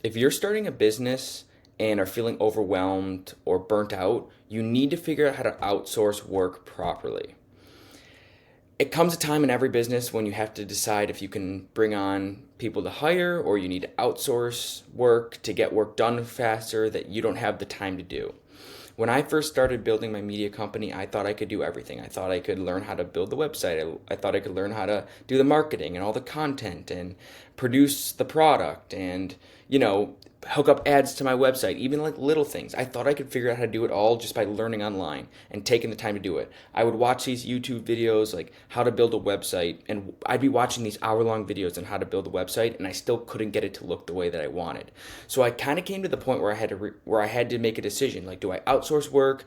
If you're starting a business and are feeling overwhelmed or burnt out, you need to figure out how to outsource work properly. It comes a time in every business when you have to decide if you can bring on people to hire or you need to outsource work to get work done faster that you don't have the time to do. When I first started building my media company, I thought I could do everything. I thought I could learn how to build the website. I thought I could learn how to do the marketing and all the content and produce the product and, hook up ads to my website, even like little things. I thought I could figure out how to do it all just by learning online and taking the time to do it. I would watch these YouTube videos like how to build a website, and I'd be watching these hour-long videos on how to build a website, and I still couldn't get it to look the way that I wanted. So I kind of came to the point where I had to make a decision. Like, do I outsource work?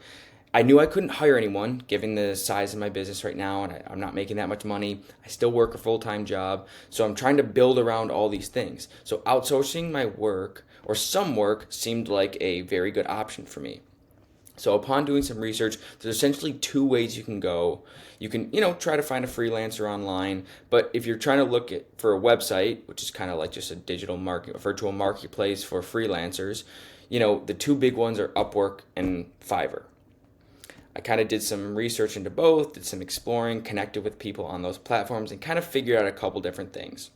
I knew I couldn't hire anyone given the size of my business right now, and I'm not making that much money. I still work a full-time job, so I'm trying to build around all these things. So outsourcing my work or some work seemed like a very good option for me. So upon doing some research, there's essentially two ways you can go. You can, try to find a freelancer online, but if you're trying to look for a website, which is kind of like just a virtual marketplace for freelancers, the two big ones are Upwork and Fiverr. I kind of did some research into both, did some exploring, connected with people on those platforms, and kind of figured out a couple different things.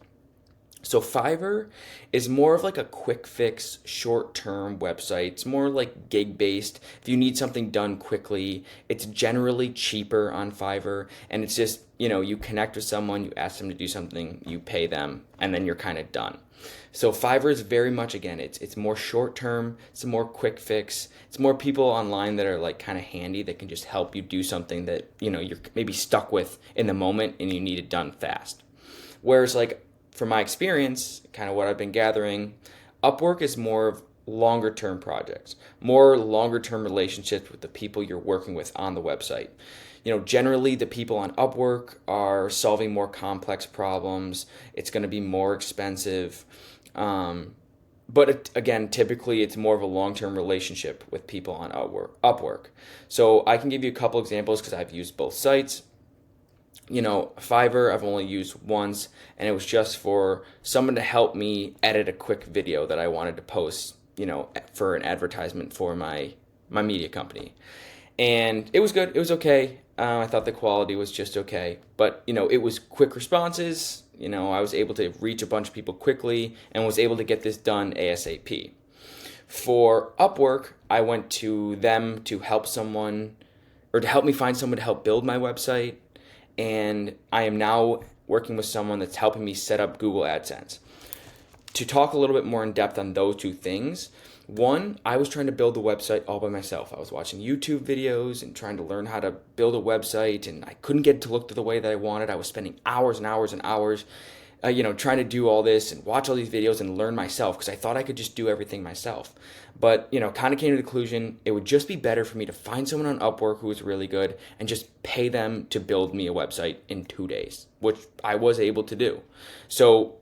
So Fiverr is more of like a quick fix, short-term website. It's more like gig-based. If you need something done quickly, it's generally cheaper on Fiverr. And it's just, you connect with someone, you ask them to do something, you pay them, and then you're kind of done. So Fiverr is very much, again, it's more short-term, it's a more quick fix. It's more people online that are like kind of handy that can just help you do something that, you're maybe stuck with in the moment and you need it done fast. Whereas like, from my experience, kind of what I've been gathering, Upwork is more of longer term projects, more longer term relationships with the people you're working with on the website. Generally the people on Upwork are solving more complex problems. It's going to be more expensive. But again, typically it's more of a long-term relationship with people on Upwork. So I can give you a couple examples because I've used both sites. Fiverr I've only used once, and it was just for someone to help me edit a quick video that I wanted to post, for an advertisement for my media company. And it was good. It was okay. I thought the quality was just okay. But, it was quick responses. I was able to reach a bunch of people quickly and was able to get this done ASAP. For Upwork, I went to them to help someone or to help me find someone to help build my website. And I am now working with someone that's helping me set up Google AdSense. To talk a little bit more in depth on those two things, one, I was trying to build the website all by myself. I was watching YouTube videos and trying to learn how to build a website, and I couldn't get it to look the way that I wanted. I was spending hours and hours and hours trying to do all this and watch all these videos and learn myself because I thought I could just do everything myself. But, kind of came to the conclusion it would just be better for me to find someone on Upwork who was really good and just pay them to build me a website in 2 days, which I was able to do. So,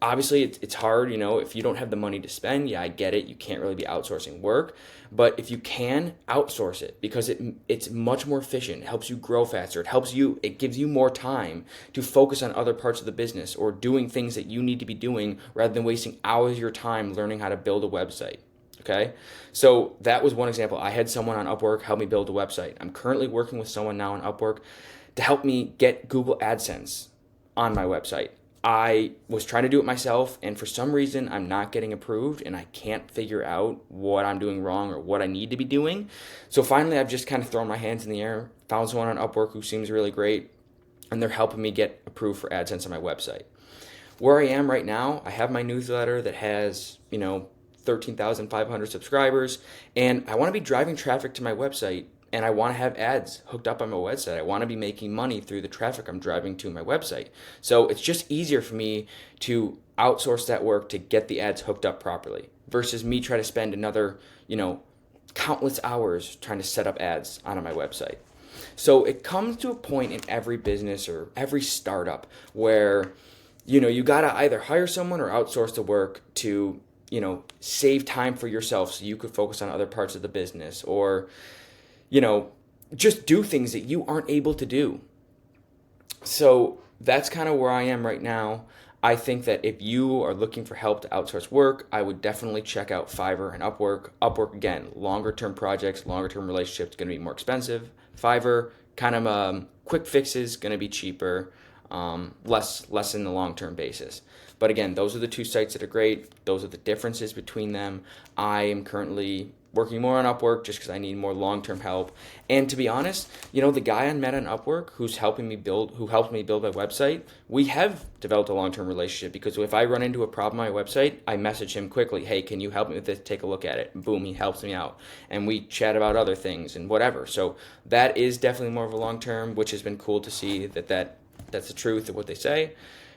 obviously it's hard, if you don't have the money to spend. Yeah, I get it. You can't really be outsourcing work. But if you can, outsource it because it's much more efficient. It helps you grow faster. It gives you more time to focus on other parts of the business or doing things that you need to be doing rather than wasting hours of your time learning how to build a website. Okay? So that was one example. I had someone on Upwork help me build a website. I'm currently working with someone now on Upwork to help me get Google AdSense on my website. I was trying to do it myself, and for some reason, I'm not getting approved, and I can't figure out what I'm doing wrong or what I need to be doing. So finally, I've just kind of thrown my hands in the air, found someone on Upwork who seems really great, and they're helping me get approved for AdSense on my website. Where I am right now, I have my newsletter that has, 13,500 subscribers, and I want to be driving traffic to my website, and I want to have ads hooked up on my website. I want to be making money through the traffic I'm driving to my website. So it's just easier for me to outsource that work to get the ads hooked up properly versus me try to spend another, countless hours trying to set up ads on my website. So it comes to a point in every business or every startup where, you got to either hire someone or outsource the work to, save time for yourself so you could focus on other parts of the business or, just do things that you aren't able to do. So that's kind of where I am right now. I think that if you are looking for help to outsource work, I would definitely check out Fiverr and Upwork. Upwork, again, longer term projects, longer term relationships, going to be more expensive. Fiverr, kind of quick fixes, going to be cheaper, less in the long term basis. But again, those are the two sites that are great. Those are the differences between them. I am currently working more on Upwork just because I need more long-term help. And to be honest, the guy I met on Upwork who helped me build my website, we have developed a long-term relationship because if I run into a problem on my website, I message him quickly, hey, can you help me with this? Take a look at it. And boom, he helps me out. And we chat about other things and whatever. So that is definitely more of a long-term, which has been cool to see that's the truth of what they say.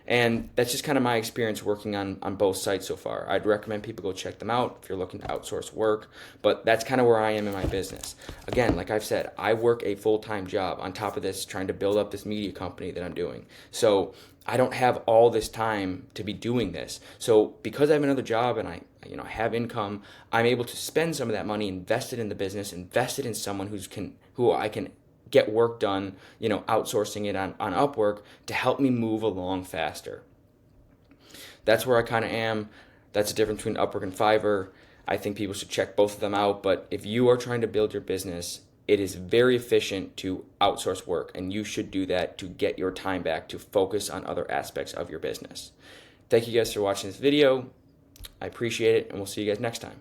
And that's just kind of my experience working on both sites so far. I'd recommend people go check them out if you're looking to outsource work, but that's kind of where I am in my business. Again, like I've said, I work a full-time job on top of this, trying to build up this media company that I'm doing. So I don't have all this time to be doing this. So because I have another job and I have income, I'm able to spend some of that money, invest it in the business, invest it in someone who I can get work done, outsourcing it on Upwork to help me move along faster. That's where I kind of am. That's the difference between Upwork and Fiverr. I think people should check both of them out, but if you are trying to build your business, it is very efficient to outsource work, and you should do that to get your time back to focus on other aspects of your business. Thank you guys for watching this video. I appreciate it, and we'll see you guys next time.